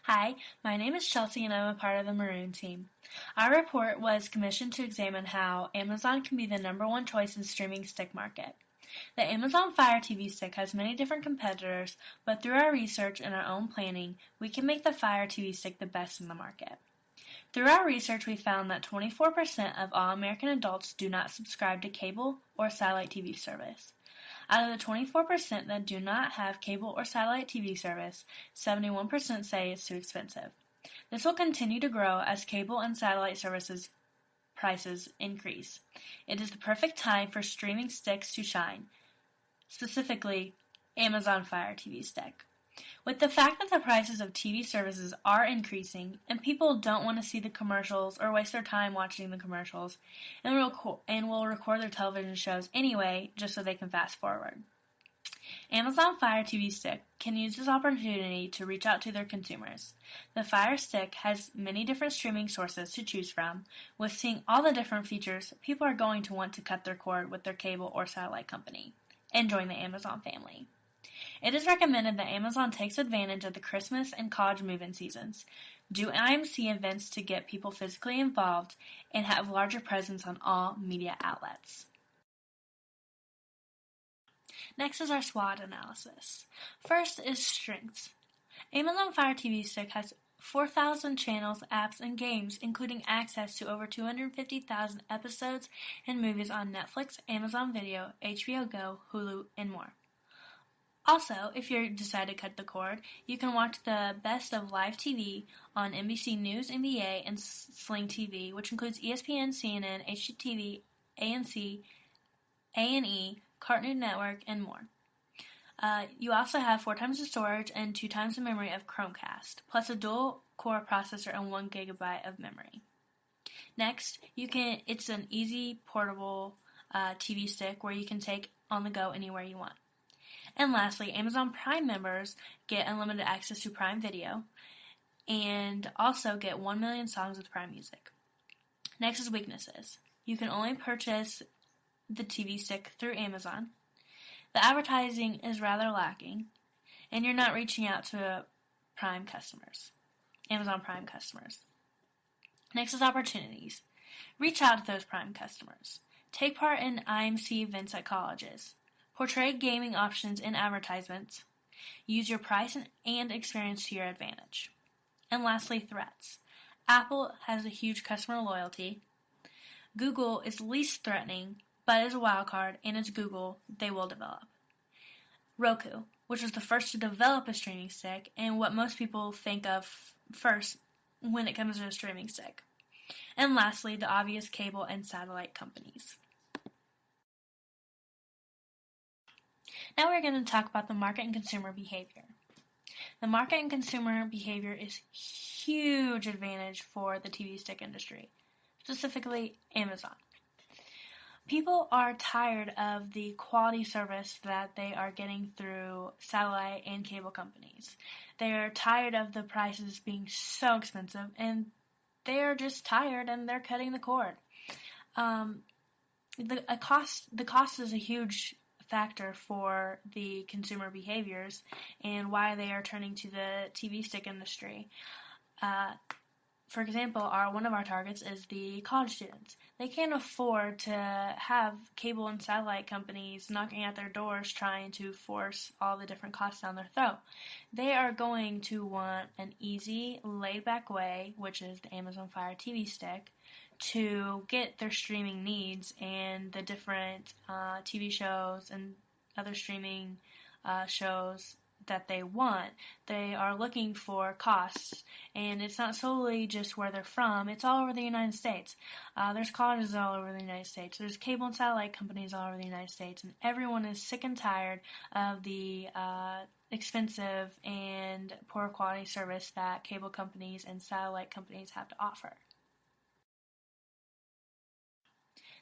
Hi, my name is Chelsea and I'm a part of the Maroon team. Our report was commissioned to examine how Amazon can be the number one choice in streaming stick market. The Amazon Fire TV Stick has many different competitors, but through our research and our own planning, we can make the Fire TV Stick the best in the market. Through our research, we found that 24% of all American adults do not subscribe to cable or satellite TV service. Out of the 24% that do not have cable or satellite TV service, 71% say it's too expensive. This will continue to grow as cable and satellite services prices increase. It is the perfect time for streaming sticks to shine, specifically Amazon Fire TV Stick. With the fact that the prices of TV services are increasing and people don't want to see the commercials or waste their time watching the commercials and will record their television shows anyway just so they can fast forward. Amazon Fire TV Stick can use this opportunity to reach out to their consumers. The Fire Stick has many different streaming sources to choose from. With seeing all the different features, people are going to want to cut their cord with their cable or satellite company and join the Amazon family. It is recommended that Amazon takes advantage of the Christmas and college move-in seasons, do IMC events to get people physically involved, and have larger presence on all media outlets. Next is our SWOT analysis. First is strengths. Amazon Fire TV Stick has 4,000 channels, apps, and games, including access to over 250,000 episodes and movies on Netflix, Amazon Video, HBO Go, Hulu, and more. Also, if you decide to cut the cord, you can watch the best of live TV on NBC News, NBA, and Sling TV, which includes ESPN, CNN, HGTV, ANC, A&E, Cartoon Network, and more. You also have 4 times the storage and 2 times the memory of Chromecast, plus a dual-core processor and 1 GB of memory. Next, it's an easy, portable TV stick where you can take on the go anywhere you want. And lastly, Amazon Prime members get unlimited access to Prime Video and also get 1 million songs with Prime Music. Next is weaknesses. You can only purchase the TV stick through Amazon. The advertising is rather lacking, and you're not reaching out to Prime customers, Amazon Prime customers. Next is opportunities. Reach out to those Prime customers. Take part in IMC events at colleges. Portray gaming options in advertisements. Use your price and experience to your advantage. And lastly, threats. Apple has a huge customer loyalty. Google is least threatening, but is a wild card, and it's Google, they will develop. Roku, which was the first to develop a streaming stick, and what most people think of first when it comes to a streaming stick. And lastly, the obvious cable and satellite companies. Now we're going to talk about the market and consumer behavior. The market and consumer behavior is huge advantage for the TV stick industry, specifically Amazon. People are tired of the quality service that they are getting through satellite and cable companies. They are tired of the prices being so expensive, and they are just tired and they're cutting the cord. The cost is a huge factor for the consumer behaviors and why they are turning to the TV stick industry. For example, one of our targets is the college students. They can't afford to have cable and satellite companies knocking at their doors trying to force all the different costs down their throat. They are going to want an easy, laid-back way, which is the Amazon Fire TV Stick, to get their streaming needs and the different TV shows and other streaming shows that they want. They are looking for costs, and it's not solely just where they're from, it's all over the United States. There's colleges all over the United States. There's cable and satellite companies all over the United States, and everyone is sick and tired of the expensive and poor quality service that cable companies and satellite companies have to offer.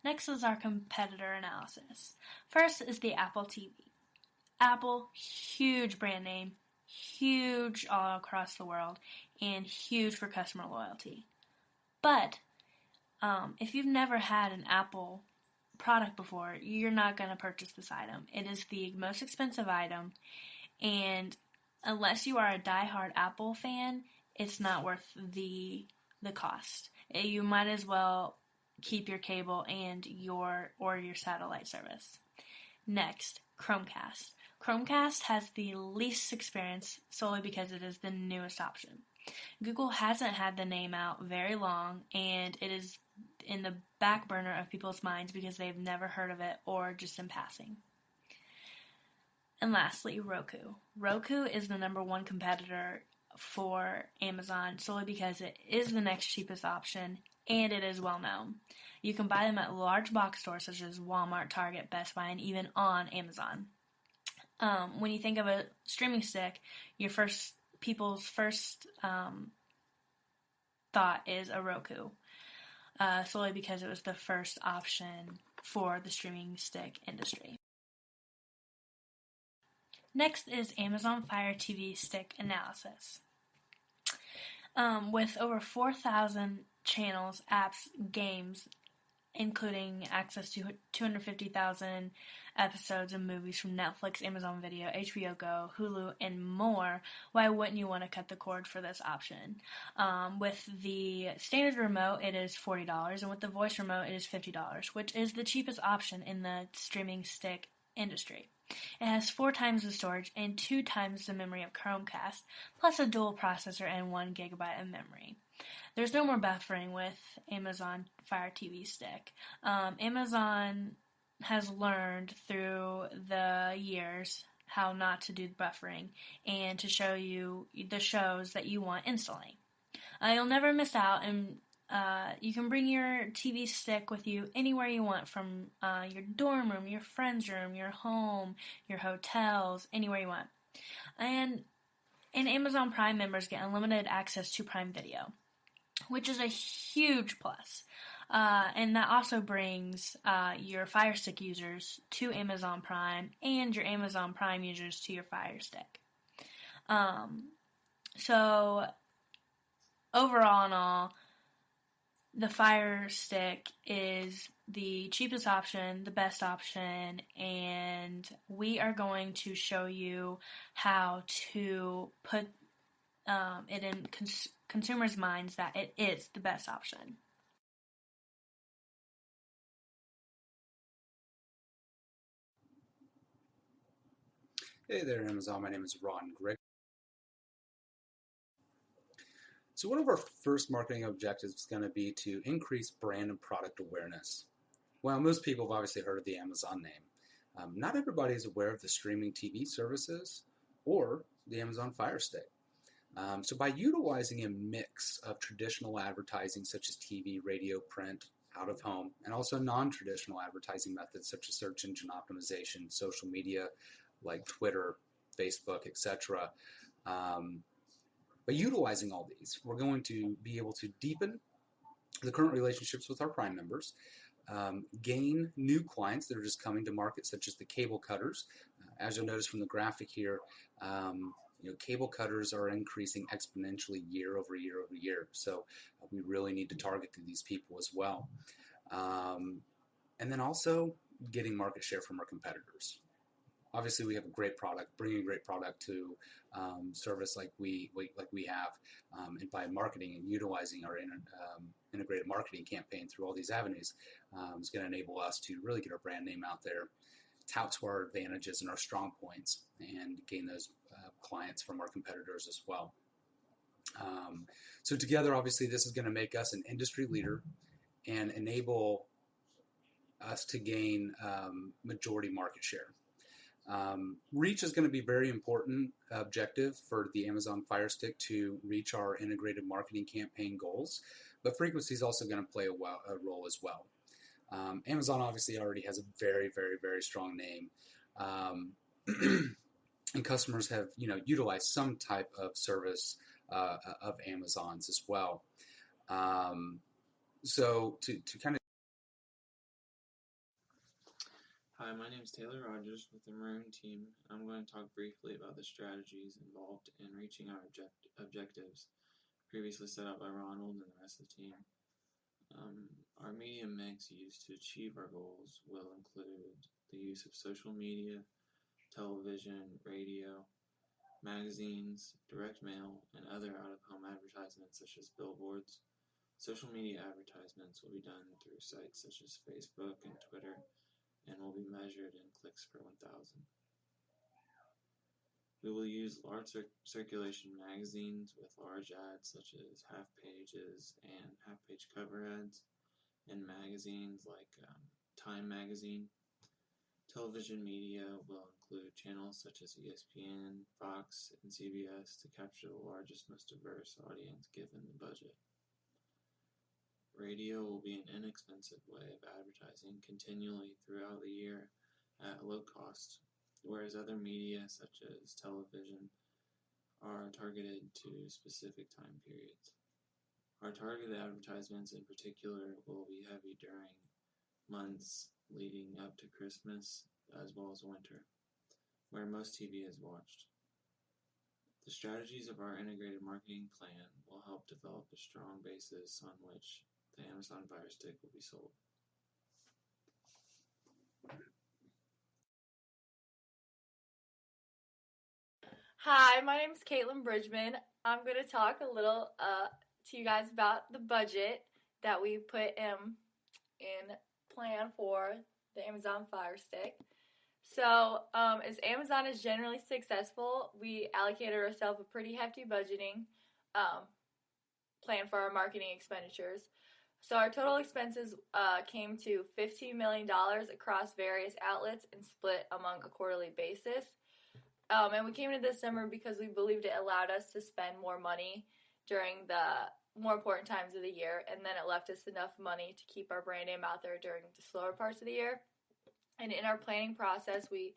Next is our competitor analysis. First is the Apple TV. Apple, huge brand name, huge all across the world, and huge for customer loyalty. But if you've never had an Apple product before, you're not going to purchase this item. It is the most expensive item, and unless you are a diehard Apple fan, it's not worth the cost. You might as well keep your cable and your satellite service. Next, Chromecast. Chromecast has the least experience solely because it is the newest option. Google hasn't had the name out very long, and it is in the back burner of people's minds because they've never heard of it or just in passing. And lastly, Roku. Roku is the number one competitor for Amazon solely because it is the next cheapest option and it is well known. You can buy them at large box stores such as Walmart, Target, Best Buy, and even on Amazon. When you think of a streaming stick, people's first thought is a Roku, solely because it was the first option for the streaming stick industry. Next is Amazon Fire TV Stick Analysis. With over 4,000 channels, apps, games, including access to 250,000 episodes of movies from Netflix, Amazon Video, HBO Go, Hulu, and more, why wouldn't you want to cut the cord for this option? With the standard remote, it is $40, and with the voice remote, it is $50, which is the cheapest option in the streaming stick industry. It has 4 times the storage and 2 times the memory of Chromecast, plus a dual processor and 1 gigabyte of memory. There's no more buffering with Amazon Fire TV Stick. Amazon has learned through the years how not to do buffering and to show you the shows that you want instantly. You'll never miss out, and you can bring your TV stick with you anywhere you want, from your dorm room, your friend's room, your home, your hotels, anywhere you want. And Amazon Prime members get unlimited access to Prime Video, which is a huge plus. And that also brings your Fire Stick users to Amazon Prime and your Amazon Prime users to your Fire Stick. So overall and all, the Fire Stick is the cheapest option, the best option, and we are going to show you how to put it in consumers' minds that it is the best option. Hey there, Amazon. My name is Ron Grigg. So one of our first marketing objectives is going to be to increase brand and product awareness. Well, most people have obviously heard of the Amazon name. Not everybody is aware of the streaming TV services or the Amazon Fire Stick. So by utilizing a mix of traditional advertising such as TV, radio, print, out of home, and also non-traditional advertising methods such as search engine optimization, social media like Twitter, Facebook, etc. By utilizing all these, we're going to be able to deepen the current relationships with our Prime members, gain new clients that are just coming to market, such as the cable cutters. As you'll notice from the graphic here, cable cutters are increasing exponentially year over year over year. So we really need to target these people as well. And then also getting market share from our competitors. Obviously, we have a great product, bringing a great product to service like we have, and by marketing and utilizing our integrated marketing campaign through all these avenues is going to enable us to really get our brand name out there, tout to our advantages and our strong points, and gain those clients from our competitors as well. So together, obviously, this is going to make us an industry leader and enable us to gain majority market share. Reach is going to be very important objective for the Amazon Fire Stick to reach our integrated marketing campaign goals, but frequency is also going to play a role as well. Amazon obviously already has a very, very, very strong name, and customers have utilized some type of service of Amazon's as well. So to kind of Hi, my name is Taylor Rogers with the Maroon team. I'm going to talk briefly about the strategies involved in reaching our objectives previously set out by Ronald and the rest of the team. Our media mix used to achieve our goals will include the use of social media, television, radio, magazines, direct mail, and other out-of-home advertisements such as billboards. Social media advertisements will be done through sites such as Facebook and Twitter and will be measured in clicks per 1,000. We will use large circulation magazines with large ads such as half pages and half page cover ads, and magazines like Time Magazine. Television media will include channels such as ESPN, Fox, and CBS to capture the largest, most diverse audience given the budget. Radio will be an inexpensive way of advertising continually throughout the year at low cost, whereas other media such as television are targeted to specific time periods. Our targeted advertisements in particular will be heavy during months leading up to Christmas as well as winter, where most TV is watched. The strategies of our integrated marketing plan will help develop a strong basis on which the Amazon Fire Stick will be sold. Hi, my name is Caitlin Bridgman. I'm going to talk a little to you guys about the budget that we put in plan for the Amazon Fire Stick. So, as Amazon is generally successful, we allocated ourselves a pretty hefty budgeting plan for our marketing expenditures. So our total expenses came to $15 million across various outlets and split among a quarterly basis. And we came to this number because we believed it allowed us to spend more money during the more important times of the year, and then it left us enough money to keep our brand name out there during the slower parts of the year. And in our planning process, we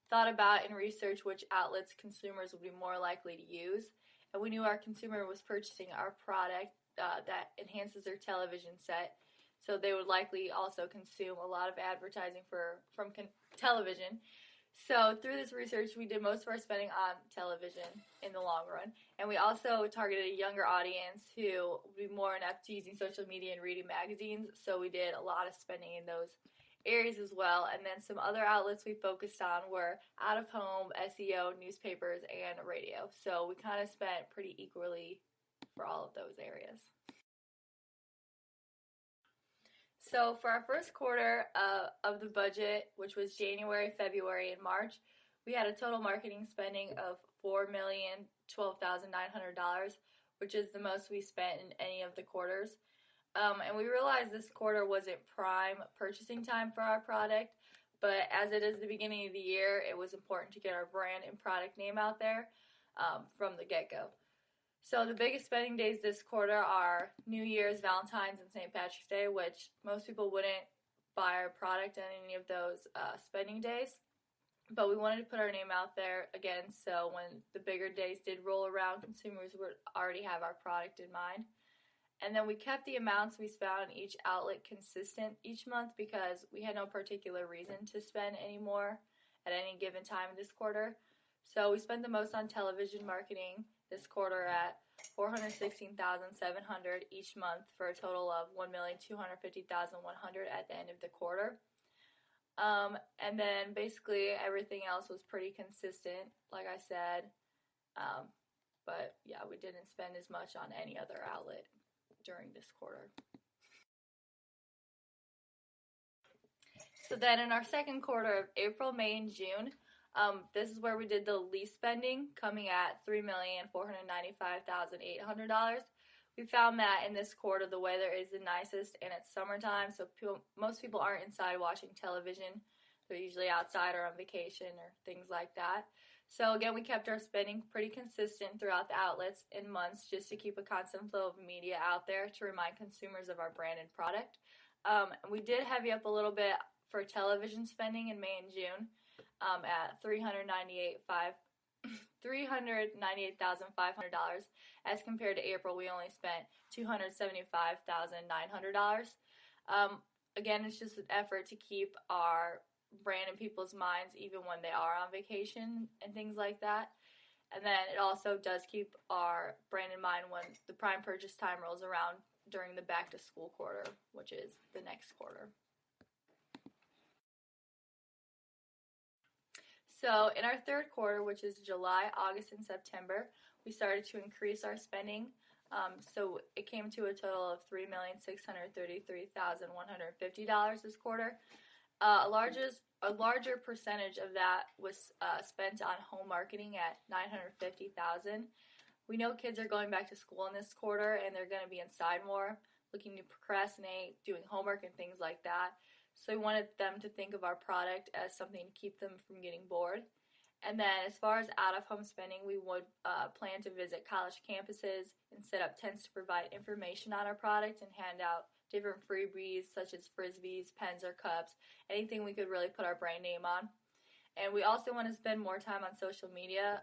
thought about and researched which outlets consumers would be more likely to use, and we knew our consumer was purchasing our product that enhances their television set, so they would likely also consume a lot of advertising from television. So through this research, we did most of our spending on television in the long run, and we also targeted a younger audience who would be more inept to using social media and reading magazines, so we did a lot of spending in those areas as well. And then some other outlets we focused on were out-of-home, SEO, newspapers, and radio. So we kind of spent pretty equally for all of those areas. So for our first quarter of the budget, which was January, February, and March, we had a total marketing spending of $4,012,900, which is the most we spent in any of the quarters. And we realized this quarter wasn't prime purchasing time for our product, but as it is the beginning of the year, it was important to get our brand and product name out there from the get-go. So the biggest spending days this quarter are New Year's, Valentine's, and St. Patrick's Day, which most people wouldn't buy our product on any of those spending days. But we wanted to put our name out there again, so when the bigger days did roll around, consumers would already have our product in mind. And then we kept the amounts we spent on each outlet consistent each month because we had no particular reason to spend any more at any given time this quarter. So we spent the most on television marketing this quarter at $416,700 each month for a total of $1,250,100 at the end of the quarter. And then basically everything else was pretty consistent, like I said. But yeah, we didn't spend as much on any other outlet during this quarter. So then in our second quarter of April, May, and June, this is where we did the least spending, coming at $3,495,800. We found that in this quarter the weather is the nicest and it's summertime, so most people aren't inside watching television. They're usually outside or on vacation or things like that. So again, we kept our spending pretty consistent throughout the outlets in months just to keep a constant flow of media out there to remind consumers of our brand and product. We did heavy up a little bit for television spending in May and June at $398,500 as compared to April. We only spent $275,900. Again, it's just an effort to keep our brand in people's minds even when they are on vacation and things like that. And then it also does keep our brand in mind when the prime purchase time rolls around during the back to school quarter, which is the next quarter. So in our third quarter, which is July, August, and September, we started to increase our spending. So it came to a total of $3,633,150 this quarter. A larger percentage of that was spent on home marketing at $950,000. We know kids are going back to school in this quarter, and they're going to be inside more, looking to procrastinate, doing homework, and things like that. So we wanted them to think of our product as something to keep them from getting bored. And then as far as out-of-home spending, we would plan to visit college campuses and set up tents to provide information on our product and hand out different freebies such as Frisbees, pens, or cups, anything we could really put our brand name on. And we also want to spend more time on social media,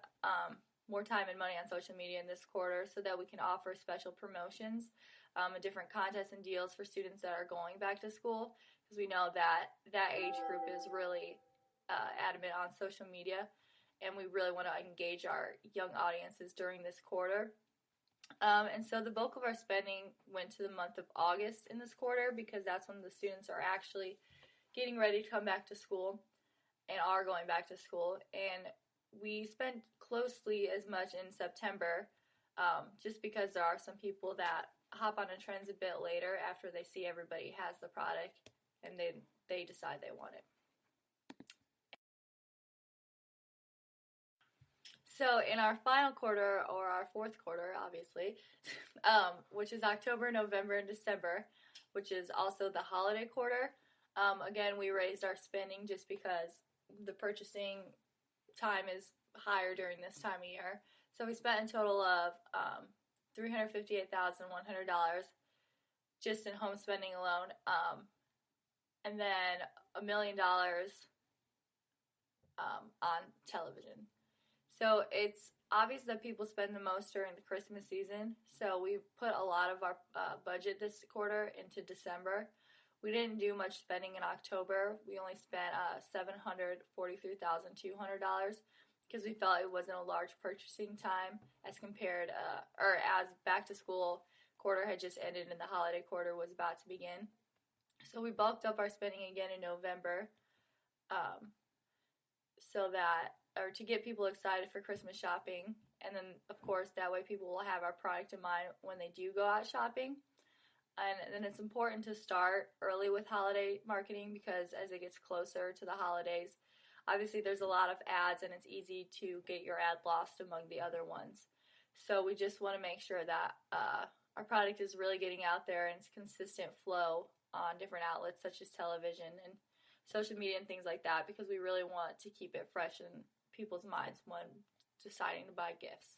more time and money on social media in this quarter so that we can offer special promotions and different contests and deals for students that are going back to school, because we know that that age group is really adamant on social media, and we really want to engage our young audiences during this quarter. And so the bulk of our spending went to the month of August in this quarter, because that's when the students are actually getting ready to come back to school and are going back to school. And we spent closely as much in September, just because there are some people that hop on the trends a bit later after they see everybody has the product and they decide they want it. So in our final quarter, or our fourth quarter, obviously, which is October, November, and December, which is also the holiday quarter, again, we raised our spending just because the purchasing time is higher during this time of year. So we spent a total of $358,100 just in home spending alone, and then $1 million on television. So it's obvious that people spend the most during the Christmas season, so we put a lot of our budget this quarter into December. We didn't do much spending in October. We only spent $743,200 because we felt it wasn't a large purchasing time as compared, or as back to school quarter had just ended and the holiday quarter was about to begin. So we bulked up our spending again in November, to get people excited for Christmas shopping, and then of course that way people will have our product in mind when they do go out shopping. And then it's important to start early with holiday marketing, because as it gets closer to the holidays, obviously there's a lot of ads and it's easy to get your ad lost among the other ones. So we just want to make sure that our product is really getting out there and it's consistent flow on different outlets such as television and social media and things like that, because we really want to keep it fresh in people's minds when deciding to buy gifts.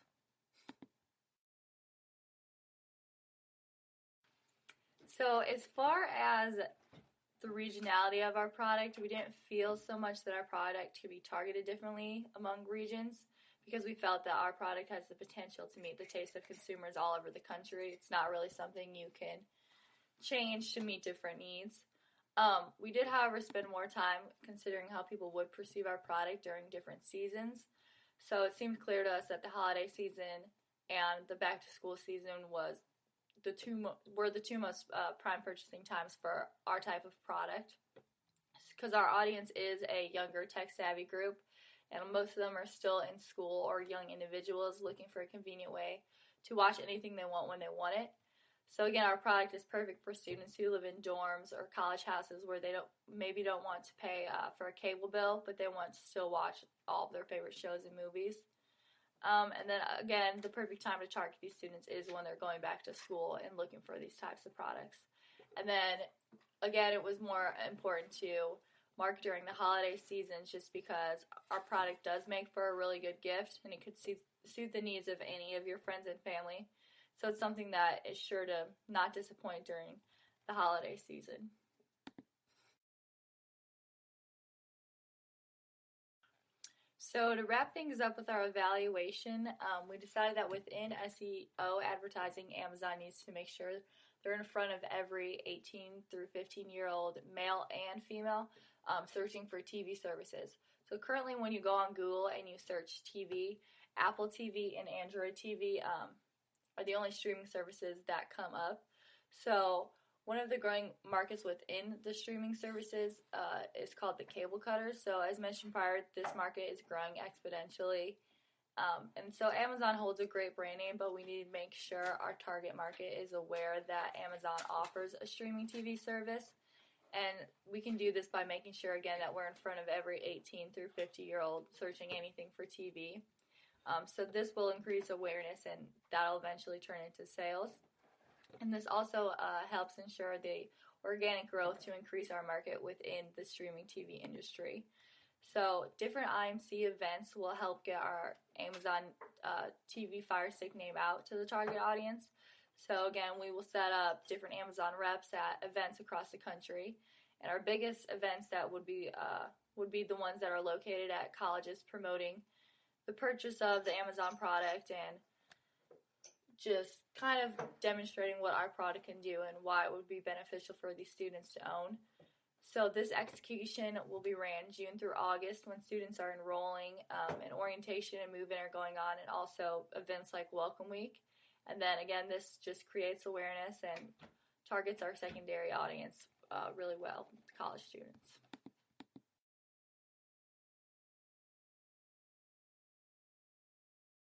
So as far as the regionality of our product, we didn't feel so much that our product could be targeted differently among regions, because we felt that our product has the potential to meet the taste of consumers all over the country. It's not really something you can change to meet different needs. We did, however, spend more time considering how people would perceive our product during different seasons. So it seemed clear to us that the holiday season and the back-to-school season were the two most prime purchasing times for our type of product, because our audience is a younger, tech-savvy group, and most of them are still in school or young individuals looking for a convenient way to watch anything they want when they want it. So again, our product is perfect for students who live in dorms or college houses where they don't want to pay for a cable bill, but they want to still watch all of their favorite shows and movies. And then again, the perfect time to target these students is when they're going back to school and looking for these types of products. And then again, it was more important to market during the holiday seasons, just because our product does make for a really good gift and it could suit the needs of any of your friends and family. So it's something that is sure to not disappoint during the holiday season. So to wrap things up with our evaluation, we decided that within SEO advertising, Amazon needs to make sure they're in front of every 18 through 15-year-old male and female searching for TV services. So currently when you go on Google and you search TV, Apple TV and Android TV are the only streaming services that come up. So One of the growing markets within the streaming services is called the cable cutters. So as mentioned prior, this market is growing exponentially. And so Amazon holds a great brand name, but we need to make sure our target market is aware that Amazon offers a streaming TV service. And we can do this by making sure, again, that we're in front of every 18 through 50-year-old searching anything for TV. So this will increase awareness, and that'll eventually turn into sales. And this also helps ensure the organic growth to increase our market within the streaming TV industry. So different IMC events will help get our Amazon TV Fire Stick name out to the target audience. So again, we will set up different Amazon reps at events across the country. And our biggest events that would be the ones that are located at colleges, promoting the purchase of the Amazon product and just kind of demonstrating what our product can do and why it would be beneficial for these students to own. So this execution will be ran June through August when students are enrolling, and orientation and move-in are going on, and also events like Welcome Week. And then again, this just creates awareness and targets our secondary audience really well, college students.